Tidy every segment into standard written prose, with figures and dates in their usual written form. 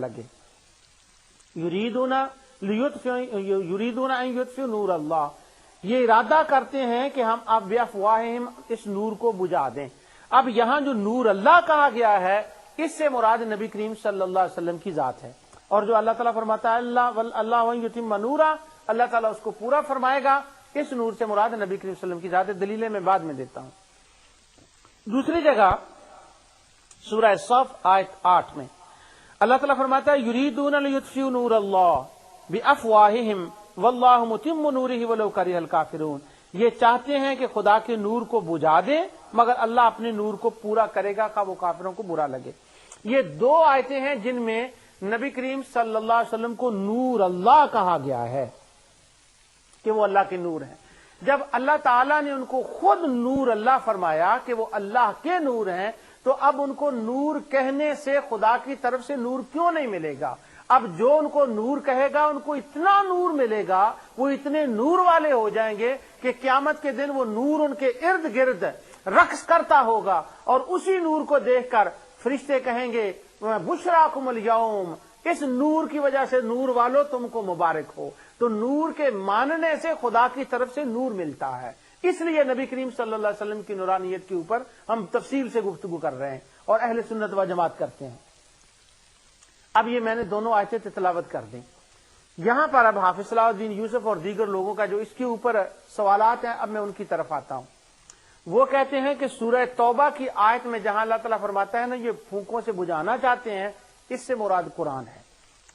لگے. یریدون ان یطفئوا نور اللہ، یہ ارادہ کرتے ہیں کہ ہم اب بافواہہم اس نور کو بجھا دیں. اب یہاں جو نور اللہ کہا گیا ہے اس سے مراد نبی کریم صلی اللہ علیہ وسلم کی ذات ہے. اور جو اللہ تعالیٰ فرماتا ہے اللہ یتم نورہ، اللہ تعالیٰ اس کو پورا فرمائے گا. اس نور سے مراد نبی کریم صلی اللہ علیہ وسلم کی ذات ہے. دلیلیں میں بعد میں دیتا ہوں. دوسری جگہ سورہ صف آیت 8 میں اللہ تعالیٰ فرماتا ہے یریدون لیطفئوا نور اللہ بافواہہم واللہ متم نورہ ولو کرہ الکافرون، یہ چاہتے ہیں کہ خدا کے نور کو بجھا دیں مگر اللہ اپنے نور کو پورا کرے گا خواہ وہ کافروں کو برا لگے. یہ دو آیتیں ہیں جن میں نبی کریم صلی اللہ علیہ وسلم کو نور اللہ کہا گیا ہے کہ وہ اللہ کے نور ہیں. جب اللہ تعالیٰ نے ان کو خود نور اللہ فرمایا کہ وہ اللہ کے نور ہیں تو اب ان کو نور کہنے سے خدا کی طرف سے نور کیوں نہیں ملے گا؟ اب جو ان کو نور کہے گا ان کو اتنا نور ملے گا، وہ اتنے نور والے ہو جائیں گے کہ قیامت کے دن وہ نور ان کے ارد گرد رقص کرتا ہوگا، اور اسی نور کو دیکھ کر فرشتے کہیں گے بشراکم الیوم، اس نور کی وجہ سے نور والو تم کو مبارک ہو. تو نور کے ماننے سے خدا کی طرف سے نور ملتا ہے. اس لیے نبی کریم صلی اللہ علیہ وسلم کی نورانیت کے اوپر ہم تفصیل سے گفتگو کر رہے ہیں اور اہل سنت و جماعت کرتے ہیں. اب یہ میں نے دونوں آیتیں تلاوت کر دیں. یہاں پر اب حافظ صلاح الدین یوسف اور دیگر لوگوں کا جو اس کے اوپر سوالات ہیں اب میں ان کی طرف آتا ہوں. وہ کہتے ہیں کہ سورہ توبہ کی آیت میں جہاں اللہ تعالیٰ فرماتا ہے نا یہ پھونکوں سے بجھانا چاہتے ہیں، اس سے مراد قرآن ہے،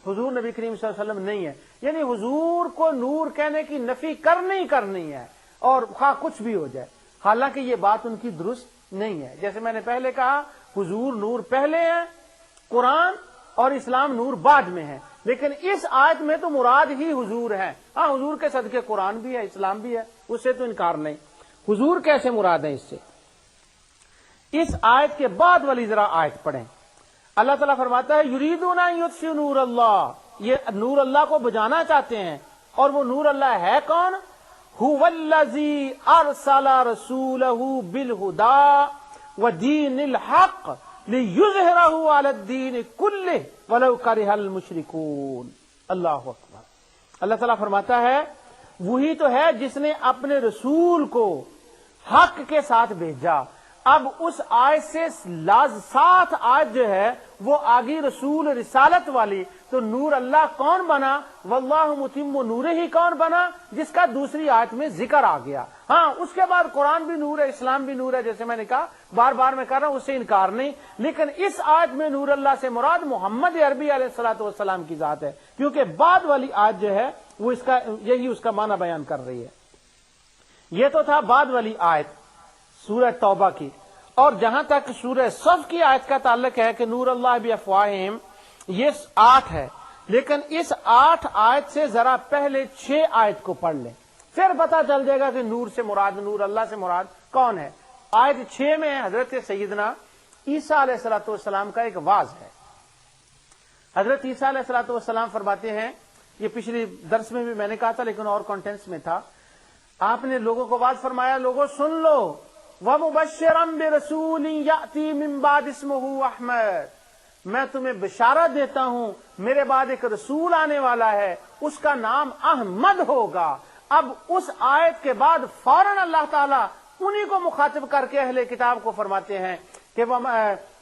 حضور نبی کریم صلی اللہ علیہ وسلم نہیں ہے. یعنی حضور کو نور کہنے کی نفی کرنی ہے اور خواہ کچھ بھی ہو جائے. حالانکہ یہ بات ان کی درست نہیں ہے. جیسے میں نے پہلے کہا حضور نور پہلے ہے، قرآن اور اسلام نور بعد میں ہے، لیکن اس آیت میں تو مراد ہی حضور ہے. ہاں حضور کے صدقے قرآن بھی ہے، اسلام بھی ہے، اس سے تو انکار نہیں. حضور کیسے مراد ہے اس سے؟ اس آیت کے بعد والی ذرا آیت پڑھیں. اللہ تعالیٰ فرماتا ہے یریدون ان یطفئوا نور اللہ، یہ نور اللہ کو بجھانا چاہتے ہیں. اور وہ نور اللہ ہے کون؟ هو الذی ارسل رسولہ بالہدی ودین الحق لیظہرہ علی الدین کلہ ولو کرہ المشرکون. اللہ اکبر. اللہ تعالیٰ فرماتا ہے وہی تو ہے جس نے اپنے رسول کو حق کے ساتھ بھیجا. اب اس آیت سے ساتھ آیت جو ہے وہ آگی رسول رسالت والی، تو نور اللہ کون بنا؟ واللہ متم نورہ ہی کون بنا؟ جس کا دوسری آیت میں ذکر آ گیا. ہاں اس کے بعد قرآن بھی نور ہے، اسلام بھی نور ہے، جیسے میں نے کہا بار بار میں کہہ رہا ہوں، اس سے انکار نہیں. لیکن اس آیت میں نور اللہ سے مراد محمد عربی علیہ الصلوۃ والسلام کی ذات ہے، کیونکہ بعد والی آیت جو ہے وہ یہی اس کا معنی بیان کر رہی ہے. یہ تو تھا بعد والی آیت سورہ توبہ کی. اور جہاں تک سورہ صف کی آیت کا تعلق ہے کہ نور اللہ بافواہہم، یہ 8 ہے. لیکن اس 8 آیت سے ذرا پہلے 6 آیت کو پڑھ لیں، پھر پتا چل جائے گا کہ نور سے مراد، نور اللہ سے مراد کون ہے. آیت 6 میں حضرت سیدنا عیسیٰ علیہ الصلوۃ والسلام کا ایک واعظ ہے. حضرت عیسیٰ علیہ الصلوۃ والسلام فرماتے ہیں، یہ پچھلی درس میں بھی میں نے کہا تھا لیکن اور کانٹینٹس میں تھا، آپ نے لوگوں کو واعظ فرمایا لوگوں سن لو، وَمُبَشِّرًا بِرَسُولٍ يَأْتِي مِن بَعْدِ اسْمُهُ احمد، میں تمہیں بشارت دیتا ہوں میرے بعد ایک رسول آنے والا ہے، اس کا نام احمد ہوگا. اب اس آیت کے بعد فوراً اللہ تعالیٰ انہی کو مخاطب کر کے اہل کتاب کو فرماتے ہیں کہ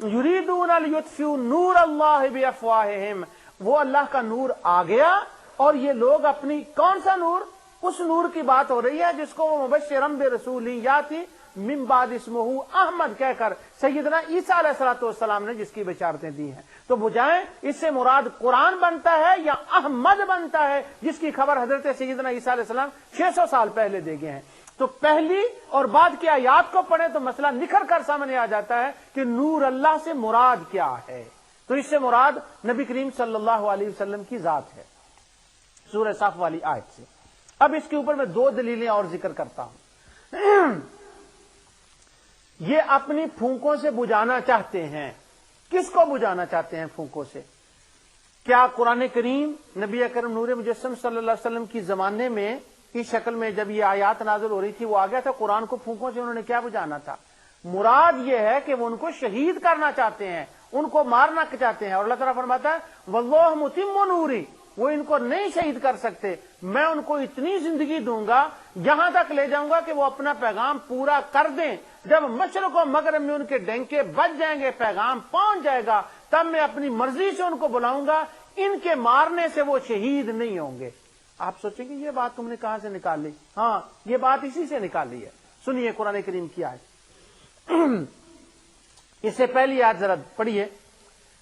یریدون لیطفئوا نور اللہ بافواہہم، وہ اللہ کا نور آ گیا اور یہ لوگ اپنی کون سا نور؟ اس نور کی بات ہو رہی ہے جس کو وہ مبشرم برسول یاتی من بعد اسمہ احمد کہہ کر سیدنا عیسیٰ علیہ الصلوۃ والسلام نے جس کی بشارتیں دی ہیں. تو بجائیں اس سے مراد قرآن بنتا ہے یا احمد بنتا ہے جس کی خبر حضرت سیدنا عیسیٰ علیہ السلام 600 سال پہلے دے گئے ہیں. تو پہلی اور بعد کی آیات کو پڑھیں تو مسئلہ نکھر کر سامنے آ جاتا ہے کہ نور اللہ سے مراد کیا ہے. تو اس سے مراد نبی کریم صلی اللہ علیہ وسلم کی ذات ہے سورہ صف والی آیت سے. اب اس کے اوپر میں 2 دلیلیں اور ذکر کرتا ہوں. یہ اپنی پھونکوں سے بجھانا چاہتے ہیں. کس کو بجھانا چاہتے ہیں پھونکوں سے؟ کیا قرآن کریم نبی اکرم نور مجسم صلی اللہ علیہ وسلم کی زمانے میں اس شکل میں جب یہ آیات نازل ہو رہی تھی وہ آ گیا تھا؟ قرآن کو پھونکوں سے انہوں نے کیا بجھانا تھا؟ مراد یہ ہے کہ وہ ان کو شہید کرنا چاہتے ہیں ان کو مارنا چاہتے ہیں، اور اللہ تعالیٰ فرماتا ہے واللہ متم نوری، وہ ان کو نہیں شہید کر سکتے، میں ان کو اتنی زندگی دوں گا، یہاں تک لے جاؤں گا کہ وہ اپنا پیغام پورا کر دیں، جب مشرق و مغرب میں ان کے ڈنکے بج جائیں گے، پیغام پہنچ جائے گا، تب میں اپنی مرضی سے ان کو بلاؤں گا، ان کے مارنے سے وہ شہید نہیں ہوں گے۔ آپ سوچیں گے یہ بات تم نے کہاں سے نکال لی؟ ہاں، یہ بات اسی سے نکال لی ہے۔ سنیے قرآن کریم کی آیت، اس سے پہلی آیت ذرا پڑھیے،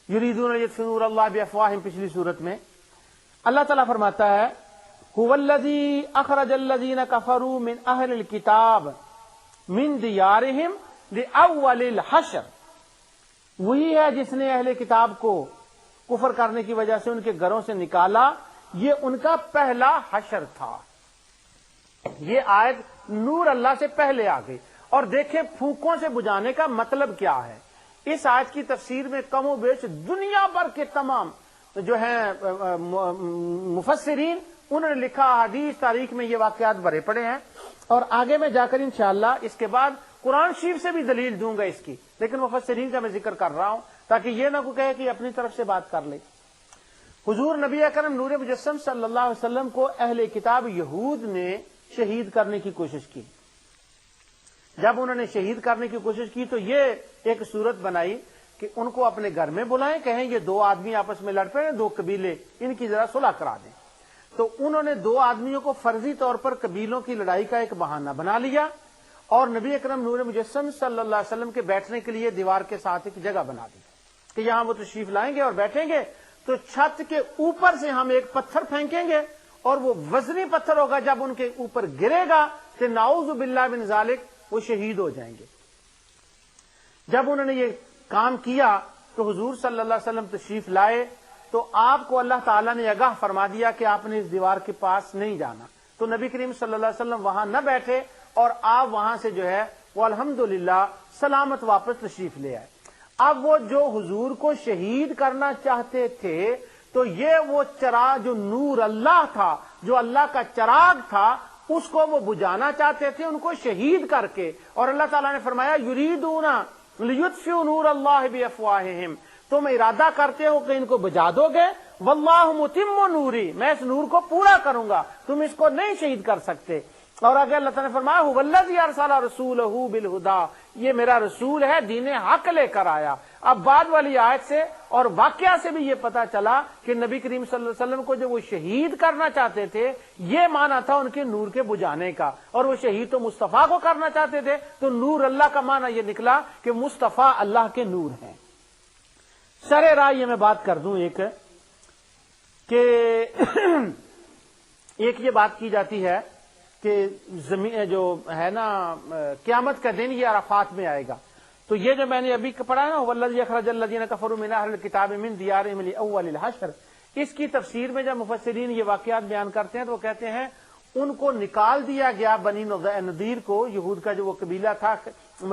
یریدون لیطفئوا نور اللہ بافواہہم، پچھلی صورت میں اللہ تعالیٰ فرماتا ہے هو الذی اخرج الذین کفروا من اہل الکتاب من دیارہم لاول الحشر، وہی ہے جس نے اہل کتاب کو کفر کرنے کی وجہ سے ان کے گھروں سے نکالا، یہ ان کا پہلا حشر تھا۔ یہ آیت نور اللہ سے پہلے آ گئی، اور دیکھیں پھونکوں سے بجھانے کا مطلب کیا ہے۔ اس آیت کی تفسیر میں کم و بیش دنیا بھر کے تمام جو ہیں مفسرین، انہوں نے لکھا، حدیث تاریخ میں یہ واقعات بھرے پڑے ہیں، اور آگے میں جا کر انشاءاللہ اس کے بعد قرآن شریف سے بھی دلیل دوں گا اس کی، لیکن مفسرین کا میں ذکر کر رہا ہوں تاکہ یہ نہ کوئی کہے کہ اپنی طرف سے بات کر لے۔ حضور نبی اکرم نور مجسم صلی اللہ علیہ وسلم کو اہل کتاب یہود نے شہید کرنے کی کوشش کی۔ جب انہوں نے شہید کرنے کی کوشش کی تو یہ ایک صورت بنائی کہ ان کو اپنے گھر میں بلائیں، کہیں یہ دو آدمی آپس میں لڑ پڑے، دو قبیلے، ان کی ذرا صلح کرا دیں۔ تو انہوں نے دو آدمیوں کو فرضی طور پر قبیلوں کی لڑائی کا ایک بہانہ بنا لیا، اور نبی اکرم نور مجسم صلی اللہ علیہ وسلم کے بیٹھنے کے لیے دیوار کے ساتھ ایک جگہ بنا دی کہ یہاں وہ تشریف لائیں گے اور بیٹھیں گے، تو چھت کے اوپر سے ہم ایک پتھر پھینکیں گے، اور وہ وزنی پتھر ہوگا، جب ان کے اوپر گرے گا تو نعوذ باللہ من ذالک وہ شہید ہو جائیں گے۔ جب انہوں نے یہ کام کیا تو حضور صلی اللہ علیہ وسلم تشریف لائے، تو آپ کو اللہ تعالیٰ نے آگاہ فرما دیا کہ آپ نے اس دیوار کے پاس نہیں جانا، تو نبی کریم صلی اللہ علیہ وسلم وہاں نہ بیٹھے، اور آپ وہاں سے جو ہے وہ الحمدللہ سلامت واپس تشریف لے آئے۔ اب وہ جو حضور کو شہید کرنا چاہتے تھے، تو یہ وہ چراغ جو نور اللہ تھا، جو اللہ کا چراغ تھا، اس کو وہ بجھانا چاہتے تھے ان کو شہید کر کے، اور اللہ تعالیٰ نے فرمایا یریدون لیطفئوا نور اللہ بافواہہم، تم ارادہ کرتے ہو کہ ان کو بجھا دو گے، واللہ متم نوری، میں اس نور کو پورا کروں گا، تم اس کو نہیں شہید کر سکتے۔ اور آگے اللہ تعالیٰ نے فرمایا هو الذی ارسل رسولہ بالہدی، یہ میرا رسول ہے، دین حق لے کر آیا۔ اب بعد والی آیت سے اور واقعہ سے بھی یہ پتا چلا کہ نبی کریم صلی اللہ علیہ وسلم کو جب وہ شہید کرنا چاہتے تھے، یہ معنی تھا ان کے نور کے بجھانے کا، اور وہ شہید تو مصطفیٰ کو کرنا چاہتے تھے، تو نور اللہ کا معنی یہ نکلا کہ مصطفیٰ اللہ کے نور ہیں۔ سر راہ یہ میں بات کر دوں ایک کہ ایک یہ بات کی جاتی ہے کہ زمین جو ہے نا قیامت کا دن یہ عرفات میں آئے گا، تو یہ جو میں نے ابھی پڑھا ہے نا والذی اخرج الذین کفروا من اہل الکتاب من دیارہم لاول الحشر، اس کی تفسیر میں جب مفسرین یہ واقعات بیان کرتے ہیں تو وہ کہتے ہیں ان کو نکال دیا گیا بنی نذیر کو، یہود کا جو وہ قبیلہ تھا،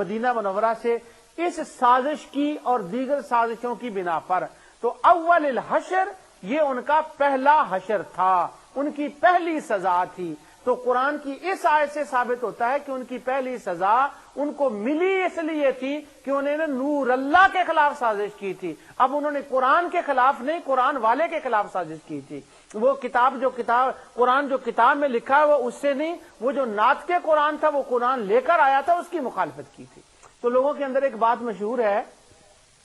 مدینہ منورہ سے اس سازش کی اور دیگر سازشوں کی بنا پر، تو اول الحشر یہ ان کا پہلا حشر تھا، ان کی پہلی سزا تھی۔ تو قرآن کی اس آیت سے ثابت ہوتا ہے کہ ان کی پہلی سزا ان کو ملی اس لیے تھی کہ انہوں نے نور اللہ کے خلاف سازش کی تھی۔ اب انہوں نے قرآن کے خلاف نہیں، قرآن والے کے خلاف سازش کی تھی۔ وہ قرآن جو کتاب میں لکھا ہے وہ اس سے نہیں، وہ جو نعت کے قرآن تھا، وہ قرآن لے کر آیا تھا، اس کی مخالفت کی تھی۔ تو لوگوں کے اندر ایک بات مشہور ہے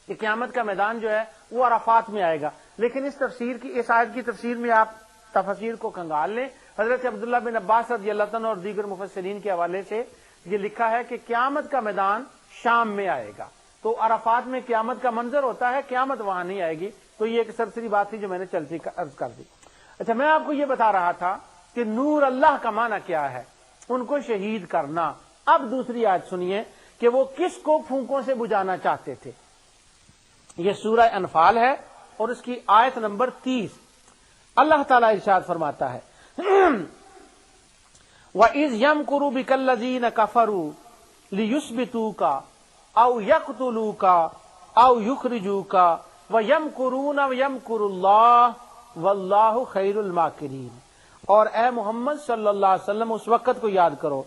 کہ قیامت کا میدان جو ہے وہ عرفات میں آئے گا، لیکن اس آیت کی تفسیر میں آپ تفسیر کو کنگال لیں۔ حضرت عبداللہ بن عباس رضی اللہ عنہ اور دیگر مفسرین کے حوالے سے یہ لکھا ہے کہ قیامت کا میدان شام میں آئے گا، تو عرفات میں قیامت کا منظر ہوتا ہے، قیامت وہاں نہیں آئے گی۔ تو یہ ایک سرسری بات تھی جو میں نے چلتی عرض کر دی۔ اچھا، میں آپ کو یہ بتا رہا تھا کہ نور اللہ کا معنی کیا ہے، ان کو شہید کرنا۔ اب دوسری آیت سنیے کہ وہ کس کو پھونکوں سے بجھانا چاہتے تھے۔ یہ سورہ انفال ہے اور اس کی آیت نمبر 30۔ اللہ تعالیٰ ارشاد فرماتا ہے وَإِذْ يَمْكُرُ بِكَ الَّذِينَ كَفَرُوا لِيُثْبِتُوكَ أَوْ يَقْتُلُوكَ أَوْ يُخْرِجُوكَ وَيَمْكُرُونَ وَيَمْكُرُ اللَّهُ وَاللَّهُ خَيْرُ الْمَاكِرِينَ۔ اور اے محمد صلی اللہ علیہ وسلم اس وقت کو یاد کرو